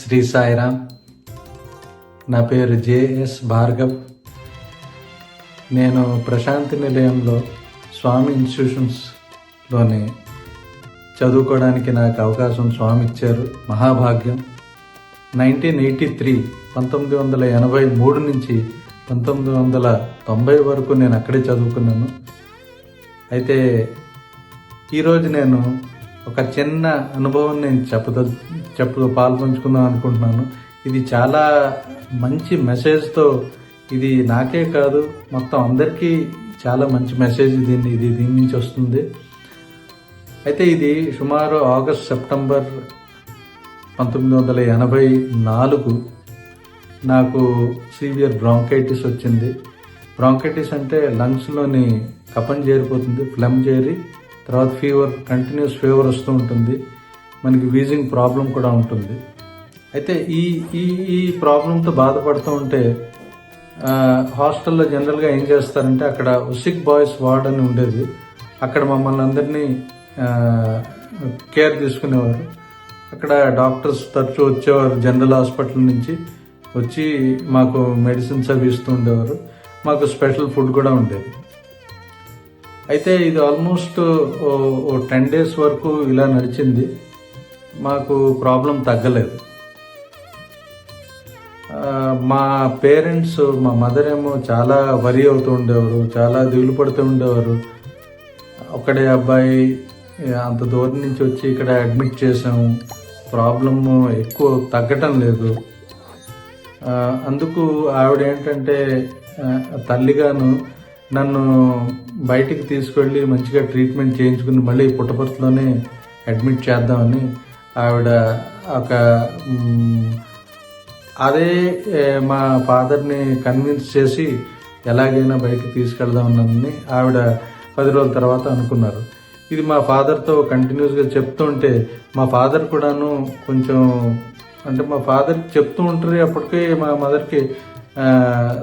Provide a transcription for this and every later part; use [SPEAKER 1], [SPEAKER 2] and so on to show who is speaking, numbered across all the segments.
[SPEAKER 1] శ్రీ సాయిరామ్. నా పేరు జేఎస్ భార్గవ్. నేను ప్రశాంతి నిలయంలో స్వామి ఇన్స్టిట్యూషన్స్లోని చదువుకోవడానికి నాకు అవకాశం స్వామి ఇచ్చారు. మహాభాగ్యం. 1983 నుంచి 1990 వరకు నేను అక్కడే చదువుకున్నాను. అయితే ఈరోజు నేను ఒక చిన్న అనుభవం నేను పాల్పంచుకుందాం అనుకుంటున్నాను. ఇది చాలా మంచి మెసేజ్తో, ఇది నాకే కాదు మొత్తం అందరికీ చాలా మంచి మెసేజ్ దీని నుంచి వస్తుంది. అయితే ఇది సుమారు సెప్టెంబర్ 1984 నాకు సివియర్ బ్రాంకైటిస్ వచ్చింది. బ్రాంకైటిస్ అంటే లంగ్స్లోని కఫం చేరిపోతుంది, ఫ్లమ్ చేరి తర్వాత కంటిన్యూస్ ఫీవర్ వస్తూ ఉంటుంది. మనకి వీజింగ్ ప్రాబ్లం కూడా ఉంటుంది. అయితే ఈ ప్రాబ్లంతో బాధపడుతూ ఉంటే హాస్టల్లో జనరల్గా ఏం చేస్తారంటే, అక్కడ సిక్ బాయ్స్ వార్డ్ అని ఉండేది. అక్కడ మమ్మల్ని అందరినీ కేర్ తీసుకునేవారు. అక్కడ డాక్టర్స్ తరచూ వచ్చేవారు, జనరల్ హాస్పిటల్ నుంచి వచ్చి మాకు మెడిసిన్స్ అవి ఇస్తూ ఉండేవారు. మాకు స్పెషల్ ఫుడ్ కూడా ఉండేది. అయితే ఇది ఆల్మోస్ట్ 10 days వరకు ఇలా నడిచింది. మాకు ప్రాబ్లం తగ్గలేదు. మా పేరెంట్స్, మా మదర్ ఏమో చాలా వరి అవుతూ ఉండేవారు, చాలా దిగులు పడుతూ ఉండేవారు. ఒక్కడే అబ్బాయి అంత దూరం నుంచి వచ్చి ఇక్కడ అడ్మిట్ చేసాము, ప్రాబ్లము ఎక్కువ తగ్గటం లేదు. అందుకు ఆవిడ ఏంటంటే తల్లిగాను నన్ను బయటికి తీసుకెళ్ళి మంచిగా ట్రీట్మెంట్ చేయించుకుని మళ్ళీ పుట్టపర్తిలోనే అడ్మిట్ చేద్దామని ఆవిడ అదే మా ఫాదర్ని కన్విన్స్ చేసి ఎలాగైనా బయటికి తీసుకెళ్దామని ఆవిడ 10 రోజుల తర్వాత అనుకున్నారు. ఇది మా ఫాదర్తో కంటిన్యూస్గా చెప్తుంటే మా ఫాదర్ కూడాను కొంచెం, అంటే మా ఫాదర్ చెప్తూ ఉంటారు, అప్పటికే మా మదర్కి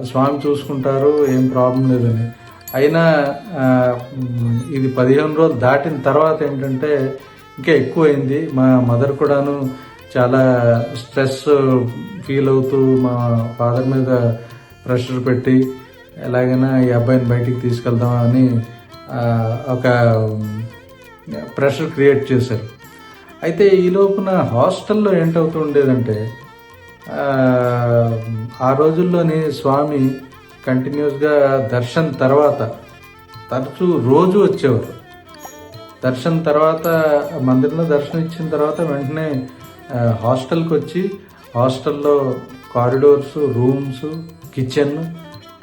[SPEAKER 1] స్వామి చూసుకుంటారు, ఏం ప్రాబ్లం లేదని. అయినా ఇది 15 రోజులు దాటిన తర్వాత ఏంటంటే ఇంకా ఎక్కువైంది. మా మదర్ కూడాను చాలా స్ట్రెస్ ఫీల్ అవుతూ మా ఫాదర్ మీద ప్రెషర్ పెట్టి ఎలాగైనా ఈ అబ్బాయిని బయటికి తీసుకెళ్దామని ఒక ప్రెషర్ క్రియేట్ చేశారు. అయితే ఈ లోపున హాస్టల్లో ఏంటవుతూ ఉండేదంటే, ఆ రోజుల్లోని స్వామి కంటిన్యూస్గా దర్శన్ తర్వాత తరచూ రోజు వచ్చేవారు. దర్శన్ తర్వాత మందిరంలో దర్శనం ఇచ్చిన తర్వాత వెంటనే హాస్టల్కి వచ్చి హాస్టల్లో కారిడోర్స్, రూమ్స్, కిచెన్,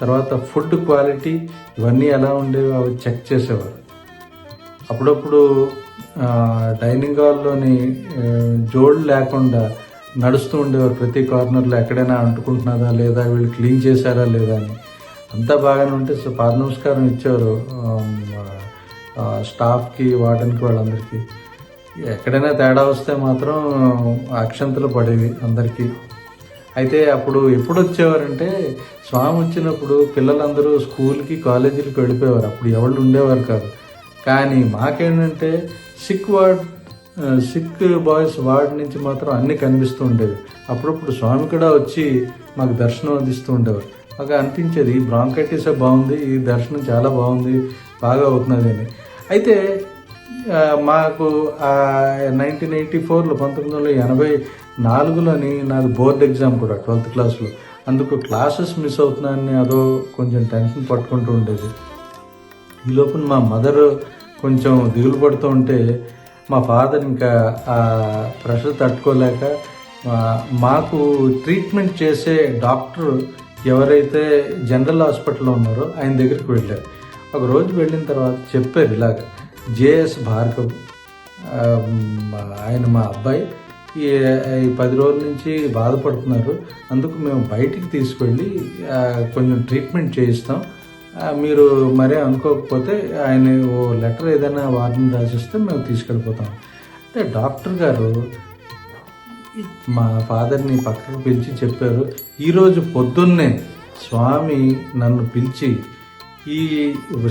[SPEAKER 1] తర్వాత ఫుడ్ క్వాలిటీ ఇవన్నీ ఎలా ఉండేవి అవి చెక్ చేసేవారు. అప్పుడప్పుడు డైనింగ్ హాల్లోని జోళ్ళు లేకుండా నడుస్తూ ఉండేవారు. ప్రతి కార్నర్లో ఎక్కడైనా అంటుకుంటున్నదా లేదా, వీళ్ళు క్లీన్ చేశారా లేదా అని. అంతా బాగానే ఉంటే పాద నమస్కారం ఇచ్చేవారు స్టాఫ్కి, వార్డెన్కి, వాళ్ళందరికీ. ఎక్కడైనా తేడా వస్తే మాత్రం అక్షంతలు పడేవి అందరికీ. అయితే అప్పుడు ఎప్పుడు వచ్చేవారంటే, స్వామి వచ్చినప్పుడు పిల్లలందరూ స్కూల్కి, కాలేజీలకి వెళ్ళిపోయేవారు. అప్పుడు ఎవరు ఉండేవారు కాదు. కానీ మాకేంటంటే సిక్ బాయ్స్ వార్డ్ నుంచి మాత్రం అన్నీ కనిపిస్తూ ఉండేవి. అప్పుడప్పుడు స్వామి కూడా వచ్చి మాకు దర్శనం అందిస్తూ ఉండేవారు. మాకు అనిపించేది ఈ బ్రాంకైటిసే బాగుంది, ఈ దర్శనం చాలా బాగుంది, బాగా అవుతున్నది అని. అయితే మాకు 1984లోని నాది బోర్డ్ ఎగ్జామ్ కూడా 12th క్లాస్లో. అందుకు క్లాసెస్ మిస్ అవుతున్నానని అదో కొంచెం టెన్షన్ పట్టుకుంటూ ఉండేది. ఈ లోపల మా మదర్ కొంచెం దిగులు పడుతూ ఉంటే మా ఫాదర్ ఇంకా ఆ ప్రెషర్ తట్టుకోలేక మాకు ట్రీట్మెంట్ చేసే డాక్టర్ ఎవరైతే జనరల్ హాస్పిటల్లో ఉన్నారో ఆయన దగ్గరికి వెళ్ళారు. ఒక రోజు వెళ్ళిన తర్వాత చెప్పారు, ఇలాగ జేఎస్ భార్గవ్ ఆయన మా అబ్బాయి ఈ 10 రోజుల నుంచి బాధపడుతున్నారు, అందుకు మేము బయటికి తీసుకెళ్ళి కొంచెం ట్రీట్మెంట్ చేయిస్తాం, మీరు మరే అనుకోకపోతే ఆయన ఓ లెటర్ ఏదైనా వార్డెన్ రాసిస్తే మేము తీసుకెళ్ళిపోతాం. అంటే డాక్టర్ గారు మా ఫాదర్ని పక్కకు పిలిచి చెప్పారు, ఈరోజు పొద్దున్నే స్వామి నన్ను పిలిచి ఈ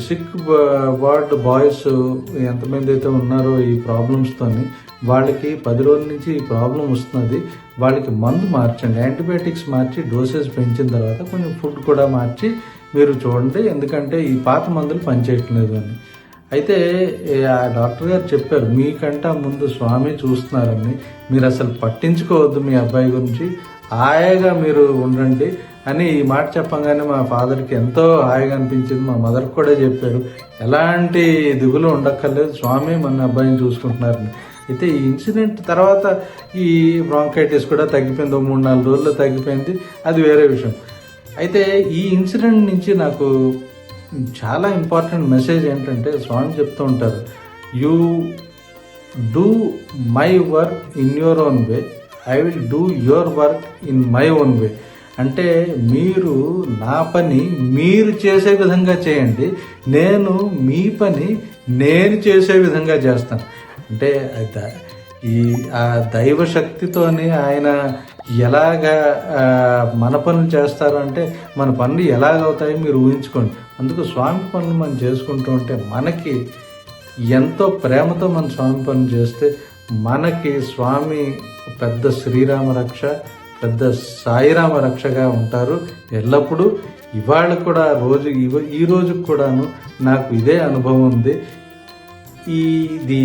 [SPEAKER 1] సిక్ వార్డ్ బాయ్స్ ఎంతమంది అయితే ఉన్నారో ఈ ప్రాబ్లమ్స్తోని వాళ్ళకి 10 రోజుల నుంచి ఈ ప్రాబ్లం వస్తున్నది, వాళ్ళకి మందు మార్చండి, యాంటీబయాటిక్స్ మార్చి డోసేజ్ పెంచిన తర్వాత కొంచెం ఫుడ్ కూడా మార్చి మీరు చూడండి, ఎందుకంటే ఈ పాత మందులు పనిచేయట్లేదు అని. అయితే ఆ డాక్టర్ గారు చెప్పారు, మీకంటే ముందు స్వామి చూస్తున్నారని, మీరు అసలు పట్టించుకోవద్దు మీ అబ్బాయి గురించి, హాయిగా మీరు ఉండండి అని ఈ మాట చెప్పంగానే మా ఫాదర్కి ఎంతో హాయిగా అనిపించింది. మా మదర్కి కూడా చెప్పారు, ఎలాంటి దిగులు ఉండక్కర్లేదు, స్వామి మన అబ్బాయిని చూసుకుంటున్నారని. అయితే ఈ ఇన్సిడెంట్ తర్వాత ఈ బ్రాంకైటిస్ కూడా తగ్గిపోయింది, 3-4 రోజుల్లో తగ్గిపోయింది, అది వేరే విషయం. అయితే ఈ ఇన్సిడెంట్ నుంచి నాకు చాలా ఇంపార్టెంట్ మెసేజ్ ఏంటంటే, స్వామి చెప్తూ ఉంటారు, you do my work in your own way, I will do your work in my own way. అంటే మీరు నా పని మీరు చేసే విధంగా చేయండి, నేను మీ పని నేను చేసే విధంగా చేస్తాను. అంటే ఆ దైవ శక్తితోని ఆయన ఎలాగా మన పనులు చేస్తారు అంటే, మన పనులు ఎలాగవుతాయో మీరు ఊహించుకోండి. అందుకు స్వామి పనులు మనం చేసుకుంటూ ఉంటే మనకి ఎంతో ప్రేమతో మన స్వామి పనులు చేస్తే మనకి స్వామి పెద్ద శ్రీరామ రక్ష, పెద్ద సాయిరామ రక్షగా ఉంటారు ఎల్లప్పుడూ. ఇవాళ కూడా ఈ రోజు కూడాను నాకు ఇదే అనుభవం ఉంది. ఇది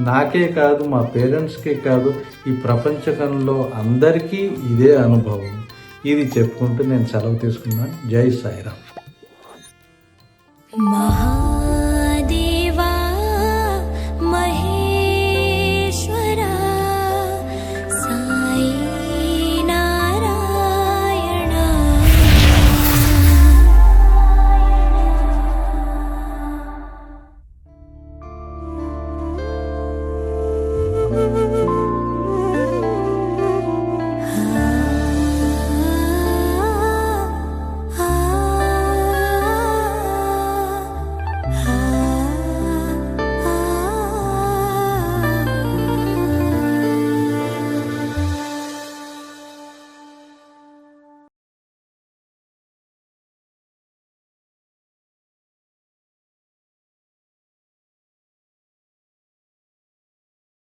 [SPEAKER 1] నాకే కాదు, మా పేరెంట్స్కే కాదు, ఈ ప్రపంచకంలో అందరికీ ఇదే అనుభవం. ఇది చెప్పుకుంటూ నేను సెలవు తీసుకున్నాను. జై సాయిరామ్.